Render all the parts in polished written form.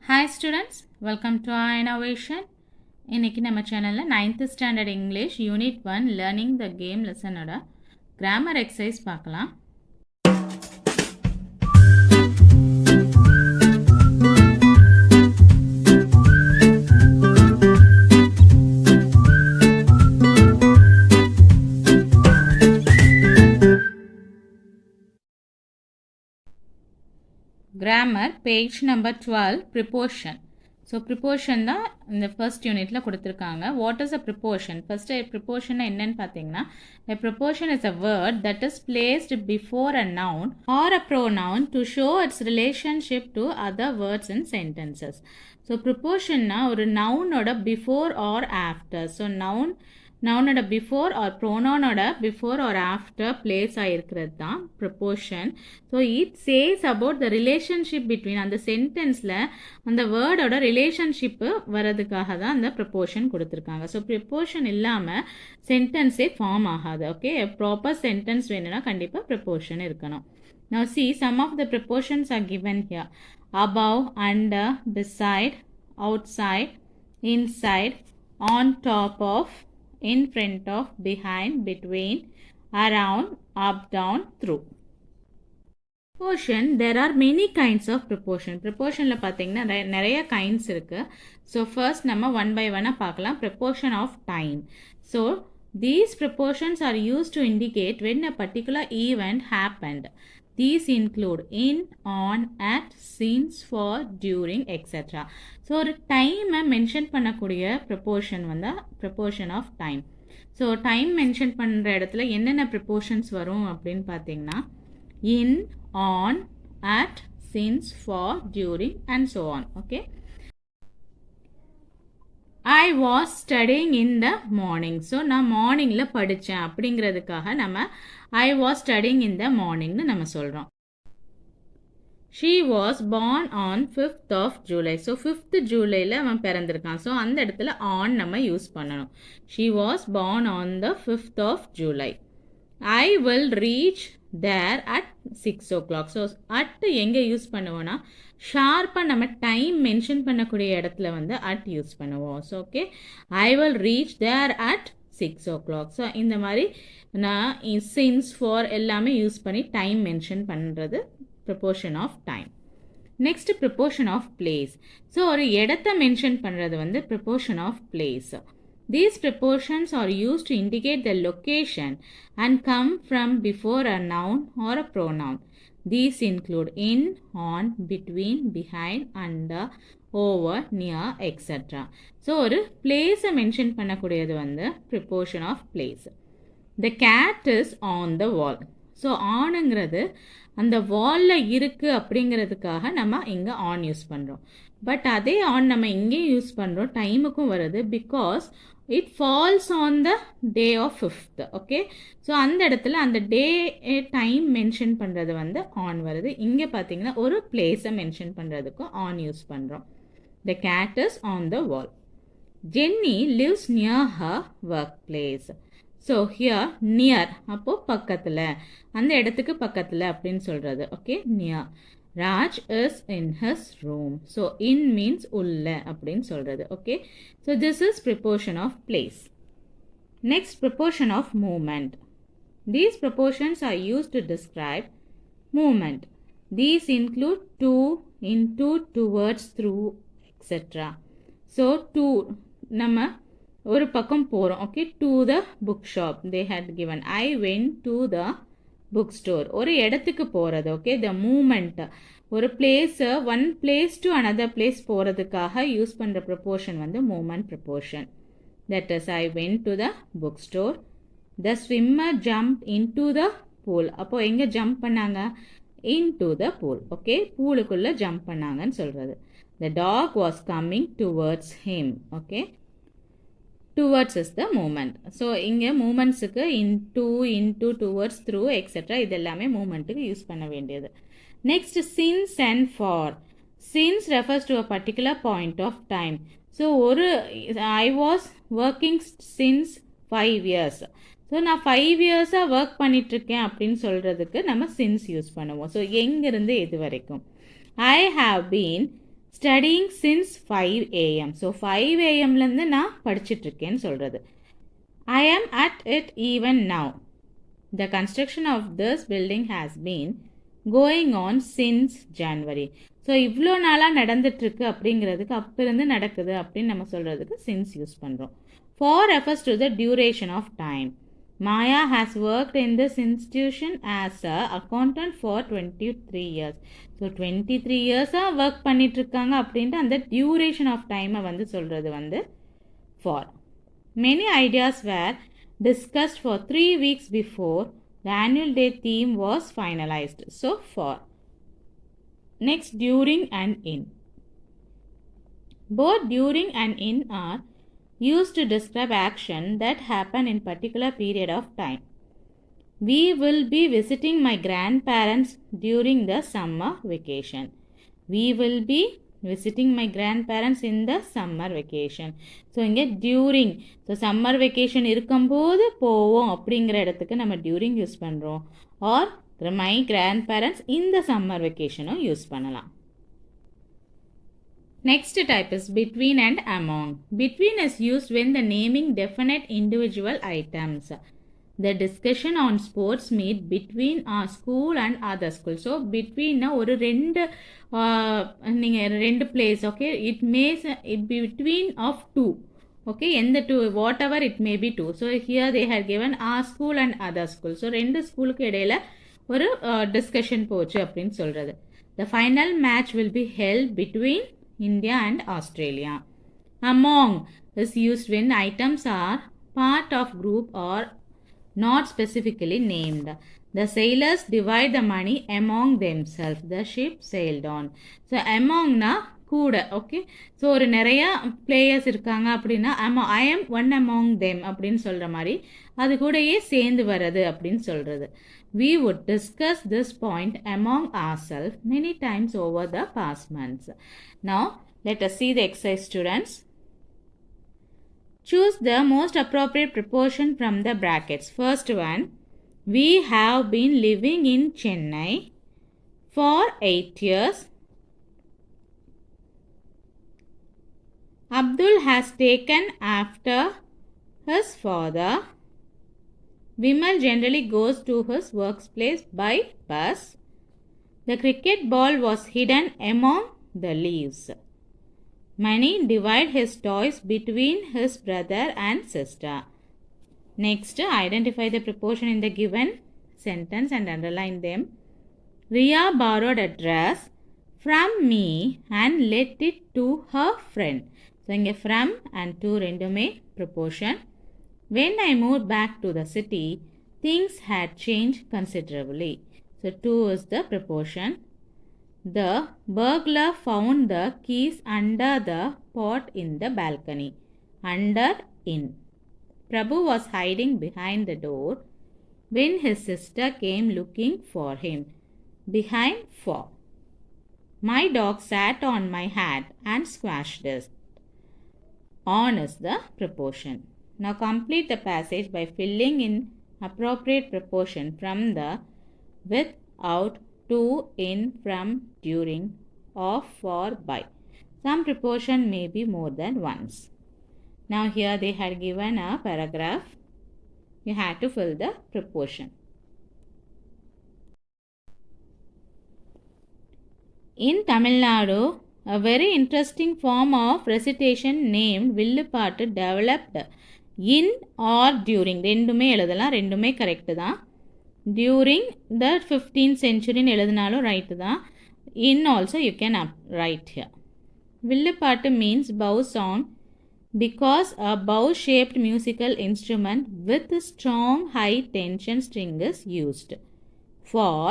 Hi students, welcome to our innovation. இன்னைக்கு நம்ம சேனல்ல 9th standard English Unit 1 Learning the Game lesson ஓட grammar exercise பார்க்கலாம். Grammar page number 12 Preposition. So preposition தான் இந்த first யூனிட்ல கொடுத்துருக்காங்க. What is a preposition? First preposition என்னன்னு பார்த்தீங்கன்னா, a preposition is a word that is placed before a noun or a pronoun to show its relationship to other words and sentences. So prepositionனா ஒரு nounோட before or after. So nounோட before or pronounோட before or after place ஆயிருக்கிறது தான் preposition. So it says about the relationship between அந்த sentenceல அந்த வேர்டோட relationship வரதுக்காக தான் அந்த preposition கொடுத்துருக்காங்க. So preposition இல்லாமல் சென்டென்ஸே form ஆகாது. ஓகே, ப்ராப்பர் சென்டென்ஸ் வேணும்னா கண்டிப்பாக preposition இருக்கணும். Now see, some of the prepositions are given here. Above, under, beside, outside, inside, on top of, in front of, behind, between, around, up, down, through. Preposition, there are many kinds of preposition. Prepositionல பார்த்தீங்கன்னா நிறைய kinds இருக்கு. So first நம்ம one by one பார்க்கலாம். Preposition of time. So these prepositions are used to indicate when a particular event happened. These include in, on, at, since, for, during, etc. So ஒரு டைமை mention பண்ணக்கூடிய preposition வந்து preposition of time. So time mention பண்ணுற இடத்துல என்னென்ன prepositions வரும் அப்படின்னு பார்த்தீங்கன்னா in, on, at, since, for, during and so on. Okay. I was studying in the morning. So நான் மார்னிங்ல படித்தேன் அப்படிங்கிறதுக்காக நம்ம I was studying in the morningனு நம்ம சொல்கிறோம். She was born on 5th of July. So 5th Julyல அவன் பிறந்திருக்கான். So அந்த இடத்துல on நம்ம யூஸ் பண்ணணும். She was born on the 5th of July. I will reach there at 6 o'clock. So at எங்கே use பண்ணுவோன்னா ஷார்ப்பாக நம்ம டைம் மென்ஷன் பண்ணக்கூடிய இடத்துல வந்து அட் யூஸ் பண்ணுவோம். So okay, I will reach there at 6 o'clock. So இந்த மாதிரி நான் சின்ஸ் ஃபார் எல்லாமே யூஸ் பண்ணி டைம் மென்ஷன் பண்ணுறது preposition of time. Next preposition of place. ஸோ ஒரு இடத்தை மென்ஷன் பண்ணுறது வந்து preposition of place. These prepositions are used to indicate the location and come from before a noun or a pronoun. These include in, on, between, behind, under, over, near, etc. So ஒரு place mention பண்ணக்கூடியது வந்து preposition of place. The cat is on the wall. So ஆனுங்கிறது அந்த வாலில் இருக்குது அப்படிங்கிறதுக்காக நம்ம இங்கே ஆன் யூஸ் பண்ணுறோம். பட் அதே ஆன் நம்ம இங்கேயும் யூஸ் பண்ணுறோம், டைமுக்கும் வருது. Because it falls on the day of 5th. Okay, so அந்த இடத்துல அந்த டே டைம் மென்ஷன் பண்ணுறது வந்து ஆன் வருது. இங்கே பார்த்தீங்கன்னா ஒரு பிளேஸை மென்ஷன் பண்ணுறதுக்கும் ஆன் யூஸ் பண்ணுறோம். The cat is on the wall. Jenny lives near her work place. So here near அப்போது பக்கத்தில், அந்த இடத்துக்கு பக்கத்தில் அப்படின்னு சொல்கிறது. Okay, near. Raj is in his room. So in means உள்ள அப்படின்னு சொல்கிறது. Okay, so this is preposition of place. Next, preposition of movement. These prepositions are used to describe movement. These include to, into, towards, through, etc. So to நம்ம ஒரு பக்கம் போகிறோம். Okay, to the book shop they had given. I went to the book store. ஒரு இடத்துக்கு போகிறது. Okay, the movement ஒரு பிளேஸை one place to another place போகிறதுக்காக யூஸ் பண்ணுற ப்ரப்போர்ஷன் வந்து movement proportion. That is I went to the book store. The swimmer jump into the pool. அப்போது எங்கே ஜம்ப் பண்ணாங்க? Into the pool. Okay, பூலுக்குள்ளே jump பண்ணாங்கன்னு சொல்கிறது. The dog was coming towards him. Okay, towards is the movement. So இங்கே மூமெண்ட்ஸுக்கு into, towards, through, etcetera இது எல்லாமே மூமெண்ட்டுக்கு யூஸ் பண்ண வேண்டியது. Next, since and for. Since refers to a particular point of time. So ஒரு I was working since 5 years. ஸோ நான் 5 yearsஸாக ஒர்க் பண்ணிகிட்ருக்கேன் அப்படின்னு சொல்கிறதுக்கு நம்ம சின்ஸ் யூஸ் பண்ணுவோம். ஸோ எங்கேருந்து எது வரைக்கும். I have been studying since 5 AM. So 5 AM நான் படிச்சிட்ருக்கேன்னு சொல்கிறது. I am at it even now. The construction of this building has been going on since January. So இவ்வளோ நாளாக நடந்துட்டுருக்கு அப்படிங்கிறதுக்கு அப்பிருந்து நடக்குது அப்படின்னு நம்ம சொல்கிறதுக்கு since யூஸ் பண்ணுறோம். For refers to the duration of time. Maya has worked in this institution as a accountant for 23 years. So 23 இயர்ஸாக ஒர்க் பண்ணிகிட்ருக்காங்க அப்படின்ட்டு அந்த டியூரேஷன் ஆஃப் டைமை சொல்கிறது for. Many ideas were discussed for 3 weeks before the annual day theme was finalized. So for. Next, during and in. Both during and in are used to describe action that happen in particular period of time. We will be visiting my grandparents during the summer vacation. We will be visiting my grandparents in the summer vacation. So இங்கே during, so summer vacation இருக்கும்போது போவோம் அப்படிங்கிற இடத்துக்கு நம்ம during use பண்ணுறோம். R my grand parents இந்த summer வெக்கேஷனும் use பண்ணலாம். Next type is between and among. Between is used when the naming definite individual items. The discussion on sports meet between our school and other school. So between ஒரு நீங்கள் ரெண்டு place, okay, it means it between of two, okay, எந்த two, whatever it may be two. So here they have given our school and other school. ஸோ ரெண்டு ஸ்கூலுக்கு இடையில ஒரு discussion போச்சு அப்படின்னு சொல்கிறது. The final match will be held between India and Australia. Among is used when items are part of group or not specifically named. The sailors divide the money among themselves. The ship sailed on. So among na கூட, okay. So ஒரு நிறையா players இருக்காங்க அப்படின்னா I am one among them அப்படின்னு சொல்கிற மாதிரி அது கூடயே சேர்ந்து வர்றது அப்படின்னு சொல்கிறது. We would discuss this point among ourselves many times over the past months. Now let us see the exercise, students. Choose the most appropriate preposition from the brackets. First one, we have been living in Chennai for 8 years. Abdul has taken after his father. Vimal generally goes to his workplace by bus. The cricket ball was hidden among the leaves. Mani divide his toys between his brother and sister. Next, identify the preposition in the given sentence and underline them. Riya borrowed a dress from me and lent it to her friend. So, inge from and to rendume preposition. When I moved back to the city, things had changed considerably. So, to is the preposition. The burglar found the keys under the pot in the balcony. Under, in. Prabhu was hiding behind the door when his sister came looking for him. Behind, for. My dog sat on my hat and squashed it. On is the preposition. Now complete the passage by filling in appropriate preposition from the with, out, to, in, from, during, of, for, by. Some preposition may be more than once. Now here they had given a paragraph. You had to fill the preposition. In Tamil Nadu, a very interesting form of recitation named வில்லுப்பாட்டு developed in or during. ரெண்டுமே எழுதலாம், ரெண்டுமே correct தான். During the 15th century எழுதினாலும் right தான். In also you can write here. வில்லுப்பாட்டு means bow song because a bow-shaped musical instrument with strong high tension string is used for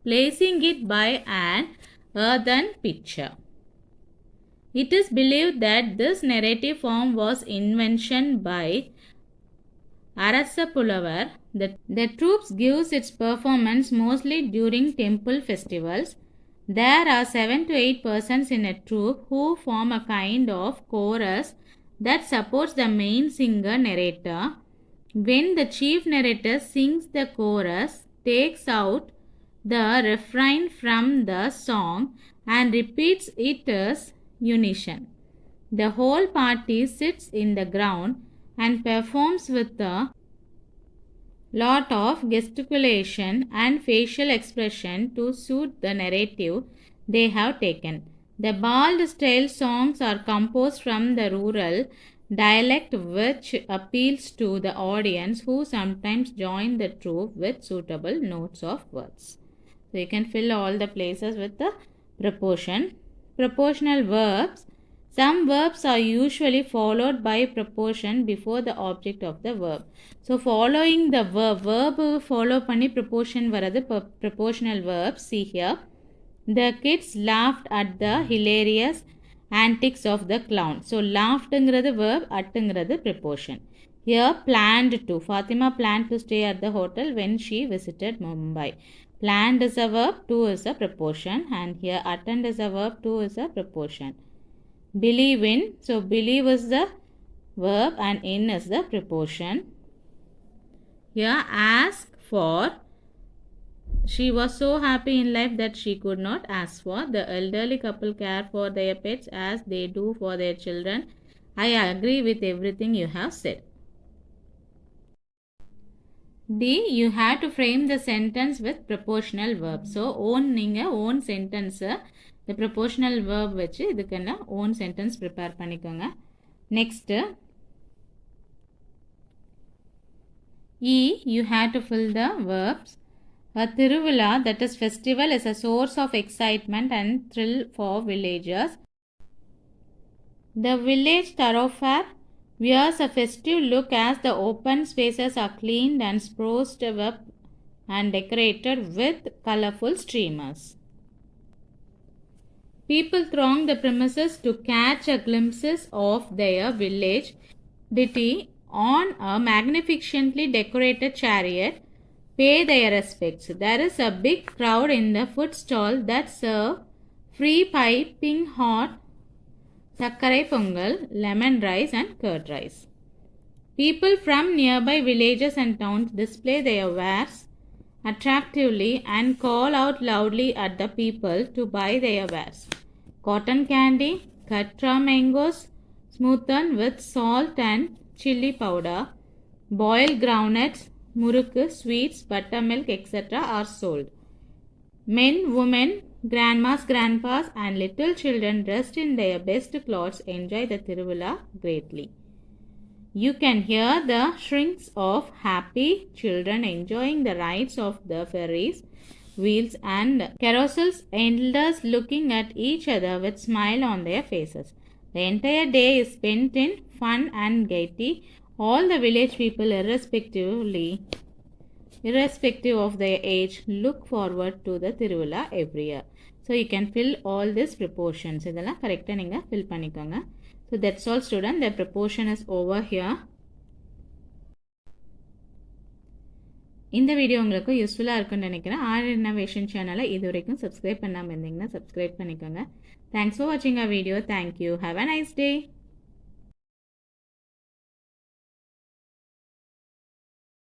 placing it by an earthen pitcher. It is believed that this narrative form was invention by Arasapulavar. The troops gives its performance mostly during temple festivals. There are 7 to 8 persons in a troupe who form a kind of chorus that supports the main singer narrator. When the chief narrator sings the chorus, takes out the refrain from the song and repeats it as unison. The whole party sits in the ground and performs with a lot of gesticulation and facial expression to suit the narrative they have taken. The bald style songs are composed from the rural dialect which appeals to the audience who sometimes join the troupe with suitable notes of words. So you can fill all the places with the preposition. Propositional verbs. Some verbs are usually followed by preposition before the object of the verb. So following the verb follow பண்ணி preposition வரது prepositional verbs. See here. The kids laughed at the hilarious antics of the clown. So laughedங்கிறது verb, atங்கிறது preposition. Here planned to. Fatima planned to stay at the hotel when she visited Mumbai. Planned is a verb, to is a preposition, and here attend is a verb, to is a preposition. Believe in. So believe is the verb and in is the preposition. Here ask for. She was so happy in life that she could not ask for. The elderly couple care for their pets as they do for their children. I agree with everything you have said. D. You have to frame the sentence with prepositional verb. So own நீங்கள் own sentence the prepositional verb வச்சு இதுக்குன்னா own sentence prepare பண்ணிக்கோங்க. Next E. You have to fill the verbs. A Tiruvilla, that is festival, is a source of excitement and thrill for villagers. The village thoroughfare wears a festive look as the open spaces are cleaned and spruced up and decorated with colorful streamers. People throng the premises to catch a glimpses of their village deity on a magnificently decorated chariot. Pay their respects. There is a big crowd in the food stall that serve free piping hot sakkarai pongal, lemon rice and curd rice. People from nearby villages and towns display their wares attractively and call out loudly at the people to buy their wares. Cotton candy, katra mangoes, smoothened with salt and chili powder, boiled groundnuts, murukku, sweets, buttermilk, etc. are sold. Men, women, grandmas, grandpas and little children dressed in their best clothes enjoy the Tiruvilla greatly. You can hear the shrieks of happy children enjoying the rides of the ferries, wheels and carousels, elders looking at each other with smile on their faces. The entire day is spent in fun and gaiety. All the village people irrespective of their age look forward to the Tiruvilla every year. So you can fill all these prepositions. இதெல்லாம் கரெக்டாக நீங்கள் fill பண்ணிக்கோங்க. So that's all student. The preposition is over here. இந்த video உங்களுக்கு யூஸ்ஃபுல்லாக இருக்குன்னு நினைக்கிறேன். R innovation சேனலை இது வரைக்கும் சப்ஸ்கிரைப் பண்ணாமல் இருந்தீங்கன்னா சப்ஸ்கிரைப் பண்ணிக்கோங்க. தேங்க்ஸ் ஃபார் வாட்சிங் அ video. Thank you. Have a nice day.